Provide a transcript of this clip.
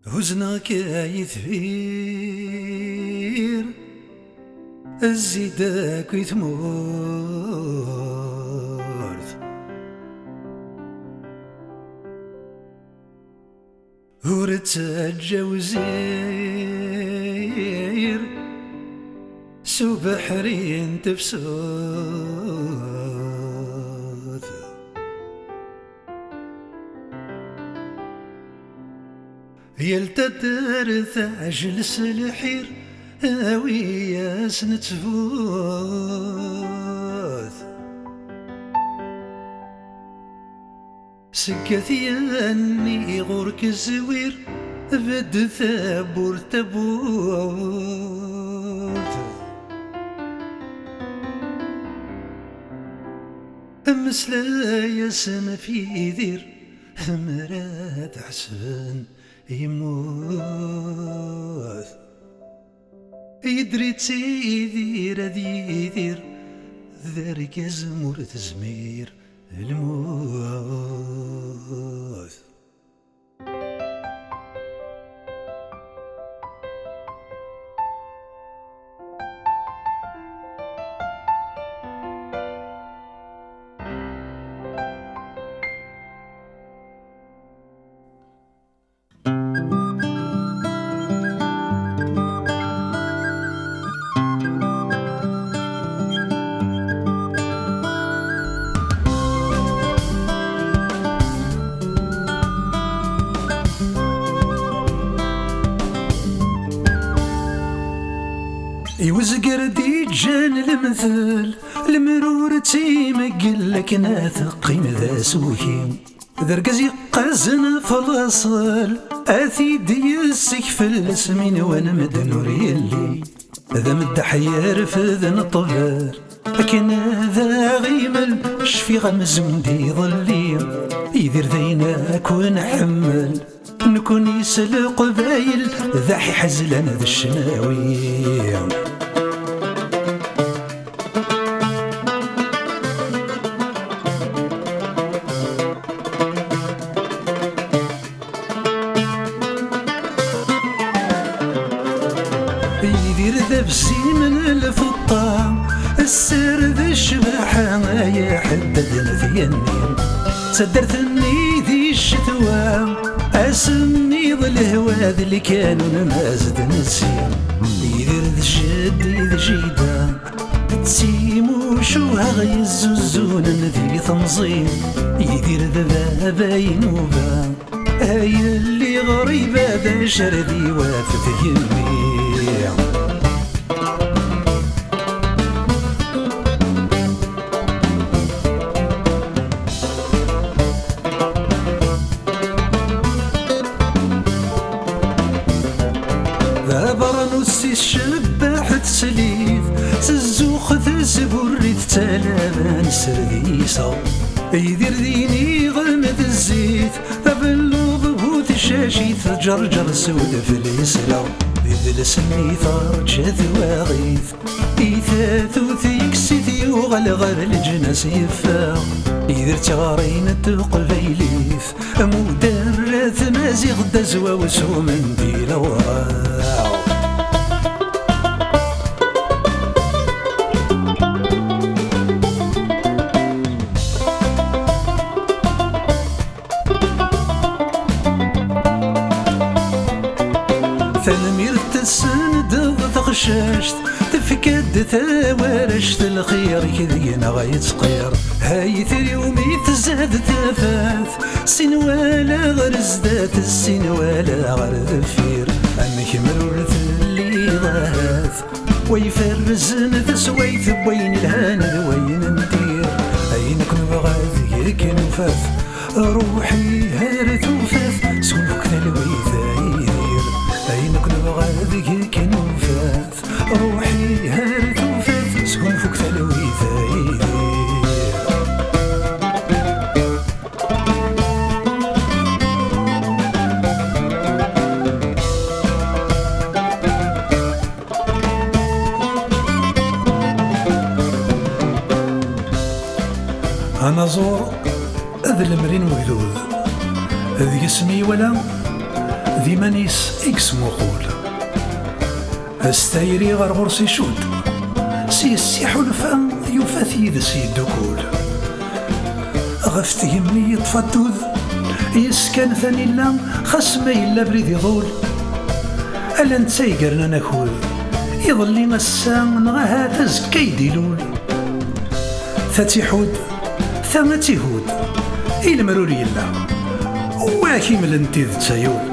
حزنك يثير الزيدك يتمورث ورتجاوزير سو بحرين تفسوث يلتدرث أجلس الحير هاوية نتفوث سكتي أني غورك الزوير بد ثابور تبوث مسلا يسن في ذير مرات حسن يموت يدري تيدير ذي يدير ذارك زمور تزمير الموت يوزقر دي جان المثل المرور تيمقل لك ناثقي مذا سوكي ذرقز يقزن في الاصل اثيد يسك في الاسمين وانا مدنور يلي ذا مدح يرفذ نطفر لكن هذا غيمل شفي غمزم دي ظلي يدير ذيناك ونحمل نكون يسل قبايل ذاحي حزلان ذا الشناوي يدير ذا بسي من الفطام السر ذا الشباحة يا حددنا في النيل صدرتني ذي الشتوى اسمي ظل الهواد اللي كانوا نمازد نسيم يدير ذا الجد ذا جيدا تسيمو شوها غيزوزون ذي تنظيم يدير ذا بابا ينوبا هاي اللي غريبة ذا شردي وافت يمي برنوسي الشباح تسليف سزوخ تسبوري تتلابان سرديسة يدير ديني غمد الزيت أبلو ضبوط الشاشي تجرجر سود في اليسرى بذل سمي ثار جاذ واغيث إيثاثو ثيكسيثي وغلغر الجناس يفاق يدير تغارين تقبيليث مدرث مازيغ دزوا وسو منديل وراء ثلمير تسند تغشاشت تفكد ثوارشت الخير كذينا غيتقير هاي يومي تزاد تفاث سين ولا غير زدات السين ولا غير ذفير أمك مرورث اللي ضاث ويفرزن تسويث بوين الهان وين ندير أينك نبغى ذيك نفاث روحي هارت وفاث سولك ثلويث يدير أينك نبغى ذيك نفاث روحي هارت وفاث سولك ثلويث يدير أنا زور ذا المرين وذوذ ذي اسمي ولا ذي مانيس إكس مقول أستايري غير غرسي شود سي حلفا يفاثي ذا سيدكول غفت يمي يطفدود يسكن ثاني لا خاص ما يلا بريد يضول ألا نتسايقرنا ناكل يظلي مسا نغاها تزكا يديلول ثاتي حود ثمتي هود المرور يلا واكي ملنتي ذا تسايول